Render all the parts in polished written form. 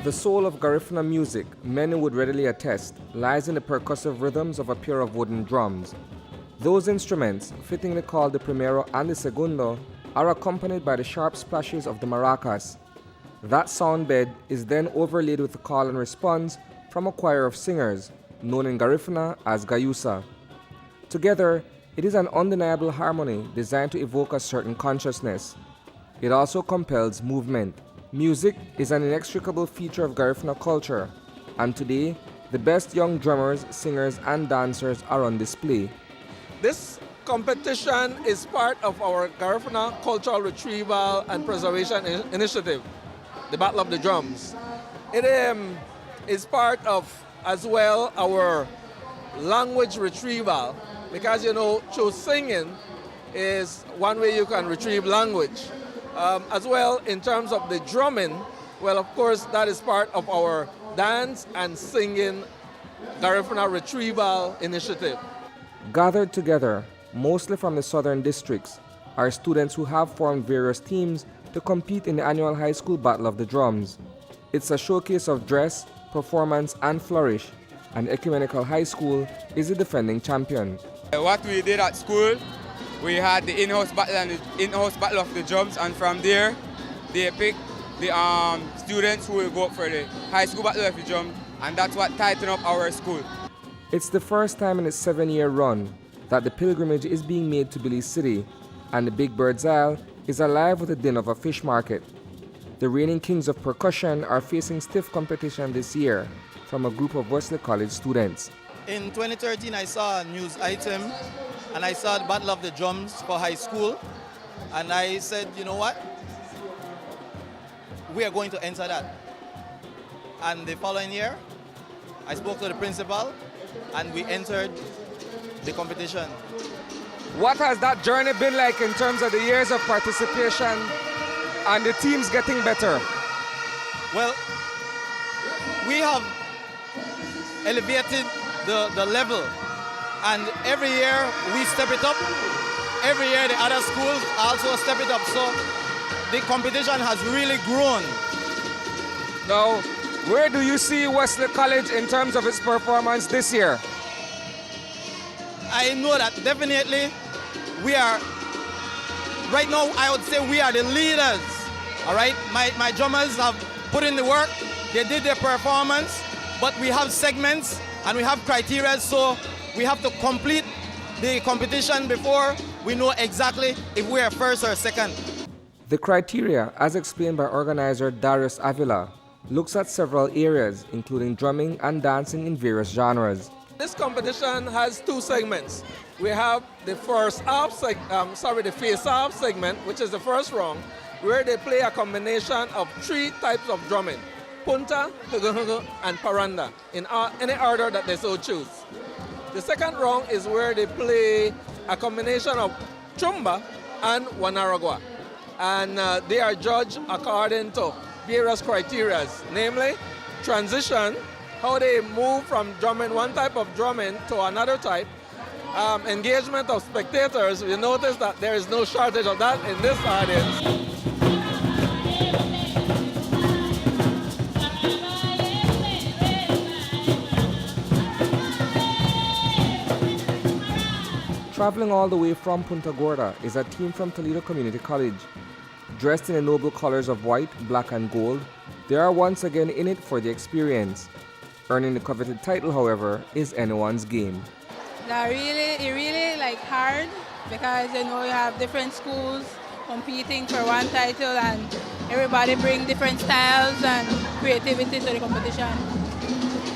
The soul of Garifuna music, many would readily attest, lies in the percussive rhythms of a pair of wooden drums. Those instruments, fittingly called the primero and the segundo, are accompanied by the sharp splashes of the maracas. That sound bed is then overlaid with a call and response from a choir of singers, known in Garifuna as Gayusa. Together, it is an undeniable harmony designed to evoke a certain consciousness. It also compels movement. Music is an inextricable feature of Garifuna culture, and today, the best young drummers, singers, and dancers are on display. This competition is part of our Garifuna Cultural Retrieval and Preservation Initiative, the Battle of the Drums. It is part of, as well, our language retrieval, because through singing is one way you can retrieve language. As well, in terms of the drumming, well, of course, that is part of our dance and singing Garifuna Retrieval Initiative. Gathered together, mostly from the southern districts, are students who have formed various teams to compete in the annual High School Battle of the Drums. It's a showcase of dress, performance, and flourish, and Ecumenical High School is the defending champion. What we did at school, we had the in-house battle of the drums, and from there, they picked the students who will go for the High School Battle of the Drums, and that's what tightened up our school. It's the first time in its 7-year run that the pilgrimage is being made to Belize City, and the Big Bird's Isle is alive with the din of a fish market. The reigning kings of percussion are facing stiff competition this year from a group of Wesley College students. In 2013, I saw a news item, and I saw the Battle of the Drums for high school, and I said, you know what? We are going to enter that. And the following year, I spoke to the principal, and we entered the competition. What has that journey been like in terms of the years of participation and the teams getting better? Well, we have elevated the level, and every year we step it up. Every year the other schools also step it up, so the competition has really grown. Now, where do you see Wesley College in terms of its performance this year? I know that definitely we are, right now I would say we are the leaders, all right? My drummers have put in the work, they did their performance, but we have segments and we have criteria, so we have to complete the competition before we know exactly if we are first or second. The criteria, as explained by organizer Darius Avila, looks at several areas, including drumming and dancing in various genres. This competition has two segments. We have the the face-off segment, which is the first round, where they play a combination of 3 types of drumming: punta, hugu, and paranda, in any order that they so choose. The second round is where they play a combination of chumba and wanaragua, and they are judged according to various criteria, namely transition, how they move from drumming one type of drumming to another type, engagement of spectators. You notice that there is no shortage of that in this audience. Traveling all the way from Punta Gorda is a team from Toledo Community College. Dressed in the noble colors of white, black, and gold, they are once again in it for the experience. Earning the coveted title, however, is anyone's game. It really hard because you have different schools competing for one title, and everybody bring different styles and creativity to the competition.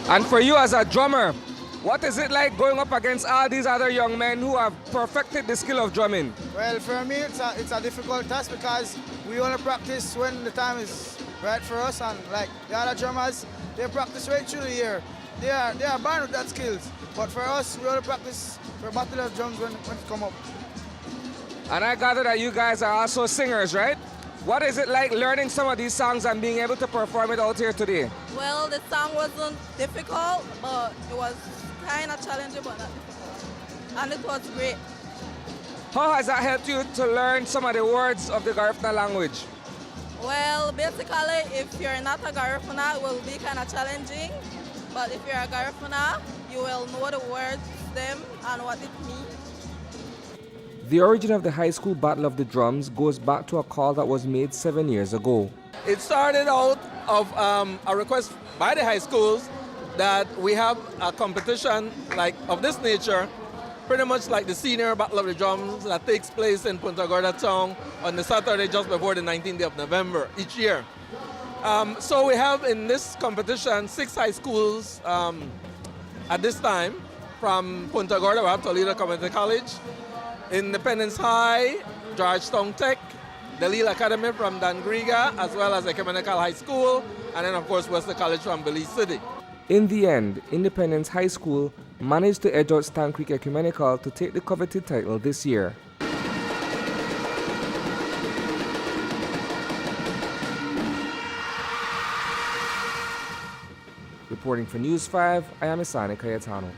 And for you as a drummer, what is it like going up against all these other young men who have perfected the skill of drumming? Well, for me, it's a difficult task because we only practice when the time is right for us, and like the other drummers, they practice right through the year. They are born with that skills, but for us, we only practice for Battle of Drums when it come up. And I gather that you guys are also singers, right? What is it like learning some of these songs and being able to perform it out here today? Well, the song wasn't difficult, but it was kind of challenging, but not difficult. And it was great. How has that helped you to learn some of the words of the Garifuna language? Well, basically, if you're not a Garifuna, it will be kind of challenging. But if you're a Garifuna, you will know the words, them, and what it means. The origin of the high school Battle of the Drums goes back to a call that was made 7 years ago. It started out of a request by the high schools that we have a competition like of this nature, pretty much like the senior Battle of the Drums that takes place in Punta Gorda town on the Saturday just before the 19th day of November each year. So we have in this competition 6 high schools at this time. From Punta Gorda, we have Toledo Community College, Independence High, Georgetown Tech, the Lille Academy from Dangriga, as well as Ecumenical High School, and then of course Western College from Belize City. In the end, Independence High School managed to edge out Stann Creek Ecumenical to take the coveted title this year. Reporting for News 5, I am Isani Cayetano.